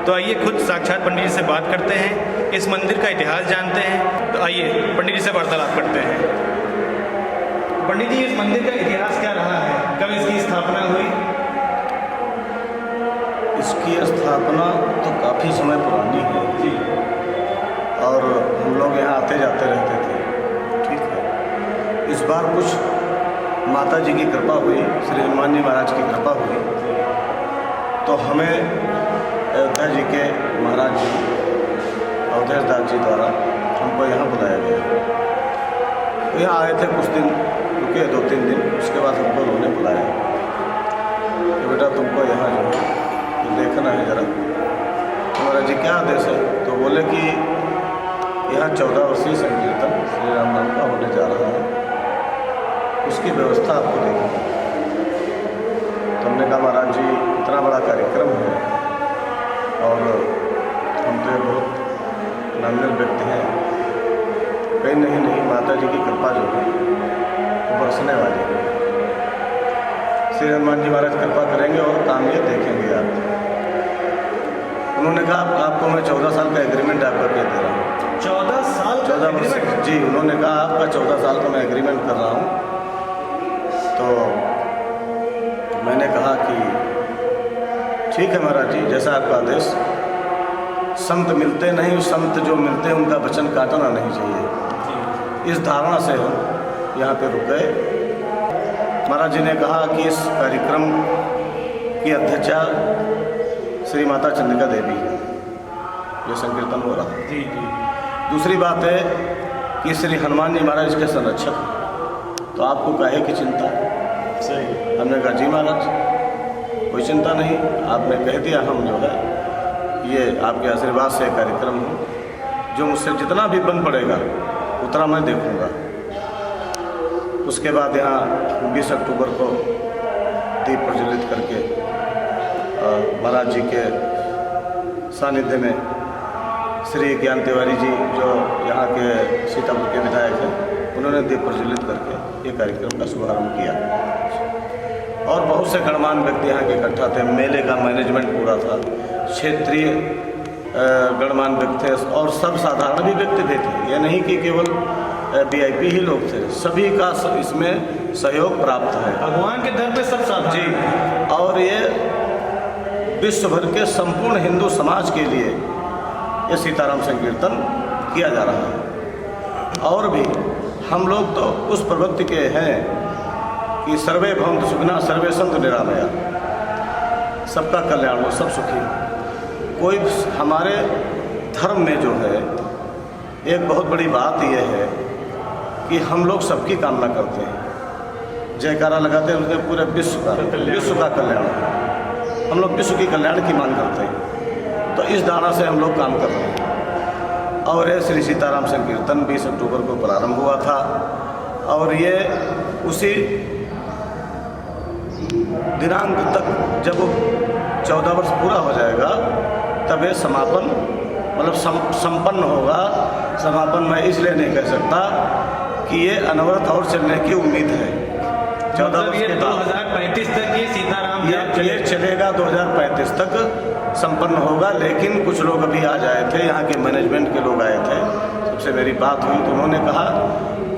तो आइए खुद साक्षात पंडित जी से बात करते हैं, इस मंदिर का इतिहास जानते हैं। तो आइए पंडित जी से वार्तालाप करते हैं। पंडित जी, इस मंदिर का इतिहास क्या रहा है, कब इसकी स्थापना हुई? इसकी स्थापना तो काफ़ी समय पुरानी है जी। और हम लोग यहाँ आते जाते रहते थे। ठीक है, इस बार कुछ माता जी की कृपा हुई, श्री हनुमान जी महाराज की कृपा हुई, तो हमें अयोध्या जी के महाराज जी अवधेश दास जी द्वारा हमको यहाँ बुलाया गया। तो यहाँ आए थे, कुछ दिन रुके, 2-3 दिन। उसके बाद हमको उन्होंने बुलाया कि बेटा तुमको यहाँ जो है देखना है ज़रा। महाराज जी क्या आदेश है? तो बोले कि यहाँ 14 वर्षीय संकीर्तन श्री राम नाम का होने जा रहा है, उसकी व्यवस्था आपको देखनी है। तो हमने कहा महाराज जी इतना बड़ा कार्यक्रम है और हम तो बहुत नामजन व्यक्ति हैं, कहीं नहीं माता जी की कृपा जो है वो बरसने वाली है। श्री हनुमान जी महाराज कृपा करेंगे और काम ये देखेंगे आप। उन्होंने कहा आपको मैं 14 साल का एग्रीमेंट आपका दे रहा हूँ। 14 साल? 14 वर्ष? जी, उन्होंने कहा आपका 14 साल का मैं एग्रीमेंट कर रहा हूँ। तो मैंने कहा कि ठीक है महाराज जी, जैसा आपका आदेश। संत मिलते नहीं, संत जो मिलते हैं उनका वचन काटना नहीं चाहिए, इस धारणा से हम यहाँ पे रुक गए। महाराज जी ने कहा कि इस कार्यक्रम की अध्यक्षा श्री माता चंद्रिका देवी है, ये संकीर्तन हो रहा है। जी जी। दूसरी बात है कि श्री हनुमान जी महाराज के संरक्षक हैं, तो आपको काहे की चिंता? सही। हमने कहा जी महाराज कोई चिंता नहीं, आपने कह दिया, हम जो है ये आपके आशीर्वाद से कार्यक्रम हो, जो मुझसे जितना भी बन पड़ेगा उतना मैं देखूँगा। उसके बाद यहाँ 20 अक्टूबर को दीप प्रज्वलित करके महाराज जी के सानिध्य में श्री ज्ञान तिवारी जी जो यहाँ के सीतापुर के विधायक हैं, उन्होंने दीप प्रज्वलित करके ये कार्यक्रम का शुभारंभ किया। और बहुत से गणमान्य व्यक्ति यहाँ के इकट्ठा थे। मेले का मैनेजमेंट पूरा था, क्षेत्रीय गणमान्य व्यक्ति थे और सब साधारण भी व्यक्ति भी थे। ये नहीं कि केवल VIP ही लोग थे, सभी का इसमें सहयोग प्राप्त है। भगवान के दर पे सब साधारण जी। और ये विश्व भर के संपूर्ण हिंदू समाज के लिए ये सीताराम संकीर्तन किया जा रहा है। और भी हम लोग तो उस प्रवृत्ति के हैं कि सर्वे भवन्तु सुखिनः सर्वे सन्तु निरामया, सबका कल्याण हो, सब सुखी हो। कोई हमारे धर्म में जो है एक बहुत बड़ी बात यह है कि हम लोग सबकी कामना करते हैं, जयकारा लगाते हैं उसके पूरे विश्व का कल्याण। हम लोग विश्व की कल्याण की मांग करते हैं, तो इस धारणा से हम लोग काम कर रहे हैं। और ये श्री सीताराम संकीर्तन 20 अक्टूबर को प्रारंभ हुआ था और ये उसी दिनांक तक, जब 14 वर्ष पूरा हो जाएगा तब ये समापन मतलब संपन्न होगा। समापन मैं इसलिए नहीं कह सकता कि ये अनवरत और चलने की उम्मीद है। 14 वर्ष के 2035 तक ये सीताराम ये चलेगा, 2035 तक संपन्न होगा। लेकिन कुछ लोग अभी आ जाए थे, यहाँ के मैनेजमेंट के लोग आए थे, सबसे मेरी बात हुई तो उन्होंने कहा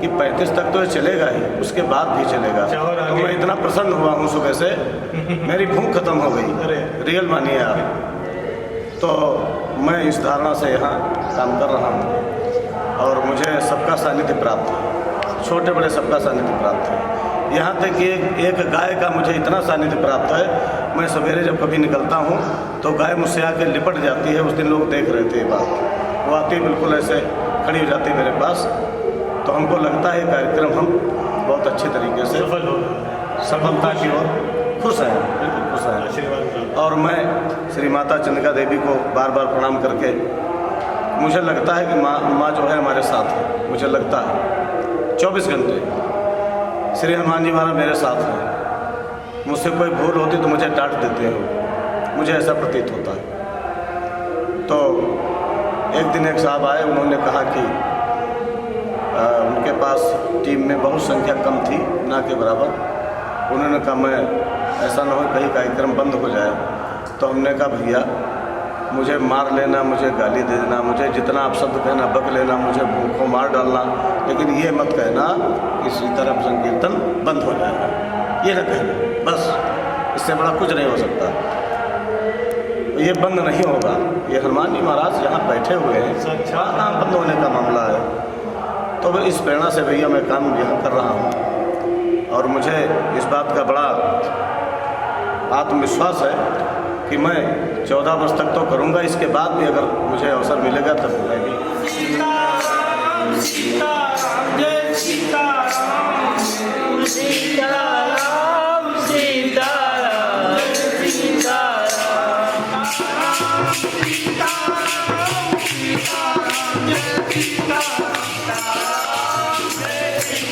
कि 35 तक तो ये चलेगा ही, उसके बाद भी चलेगा। तो मैं इतना प्रसन्न हुआ हूँ सुबह से, मेरी भूख खत्म हो गई, रियल मानिए आप। तो मैं इस धारणा से यहाँ काम कर रहा हूँ और मुझे सबका सानिध्य प्राप्त है, छोटे बड़े सबका सानिध्य प्राप्त है। यहाँ तक कि एक गाय का मुझे इतना सानिध्य प्राप्त है, मैं सवेरे जब कभी निकलता हूँ तो गाय मुझसे आके लिपट जाती है। उस दिन लोग देख रहे थे ये बात, वो आती बिल्कुल ऐसे खड़ी हो जाती है मेरे पास। तो हमको लगता है कार्यक्रम हम बहुत अच्छे तरीके से सफलता की ओर खुश हैं, बिल्कुल खुश हैं। और मैं श्री माता चंद्रिका देवी को बार बार प्रणाम करके, मुझे लगता है कि माँ जो है हमारे साथ है। मुझे लगता है 24 घंटे श्री हनुमान जी महाराज मेरे साथ हैं। मुझसे कोई भूल होती तो मुझे डांट देते हो, मुझे ऐसा प्रतीत होता है। तो एक दिन एक साहब आए, उन्होंने कहा कि उनके पास टीम में बहुत संख्या कम थी, ना के बराबर। उन्होंने कहा मैं ऐसा ना हो कहीं कार्यक्रम बंद हो जाए। तो हमने कहा भैया मुझे मार लेना, मुझे गाली दे देना, मुझे जितना आप शब्द कहना बक लेना, मुझे भूख को मार डालना, लेकिन ये मत कहना कि सीताराम संकीर्तन बंद हो जाएगा, ये न कहना, बस इससे बड़ा कुछ नहीं हो सकता। ये बंद नहीं होगा। ये हनुमान जी महाराज यहाँ बैठे हुए हैं, कहाँ बंद होने का मामला है। तो फिर इस प्रेरणा से भैया मैं काम यहाँ कर रहा हूँ और मुझे इस बात का बड़ा आत्मविश्वास है कि मैं 14 वर्ष तक तो करूँगा, इसके बाद भी अगर मुझे अवसर मिलेगा तब मैं भी। सीताराम सीताराम जय सीताराम सीताराम सीताराम सीताराम सीताराम सीताराम जय सीताराम जय सीताराम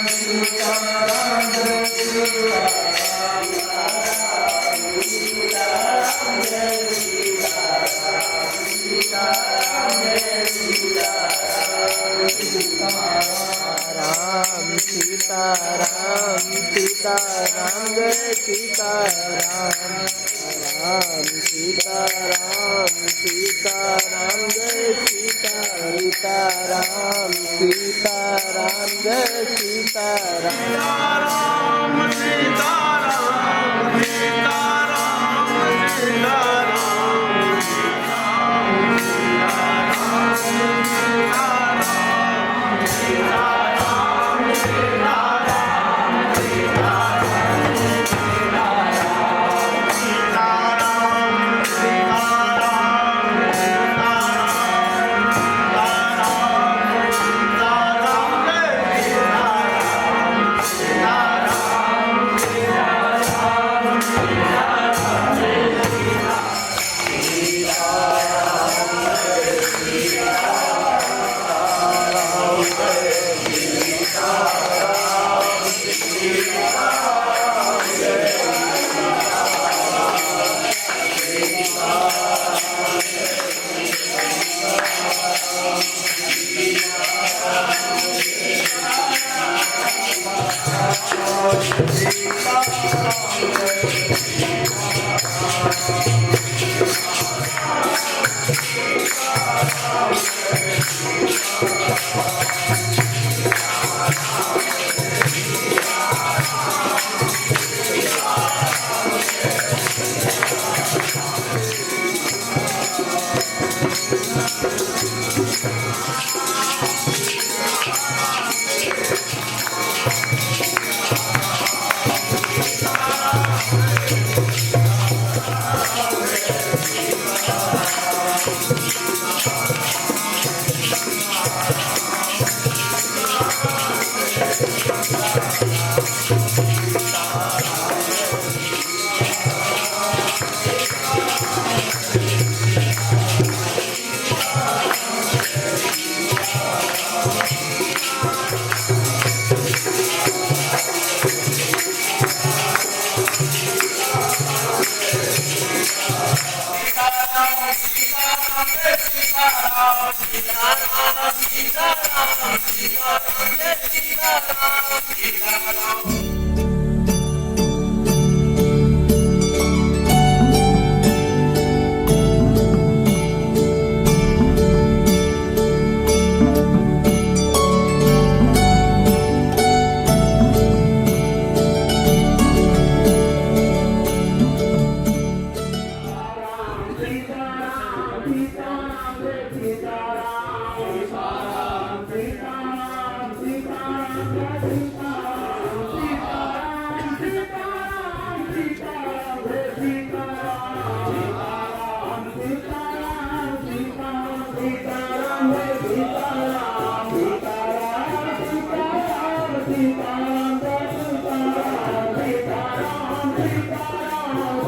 सीताराम जय सीताराम सीताराम सीताराम सीताराम जय सीताराम सीताराम सीताराम सीताराम सीताराम सीताराम जय सीताराम राम सीताराम सीताराम जय सीताराम सीताराम जय सीताराम सीताराम राम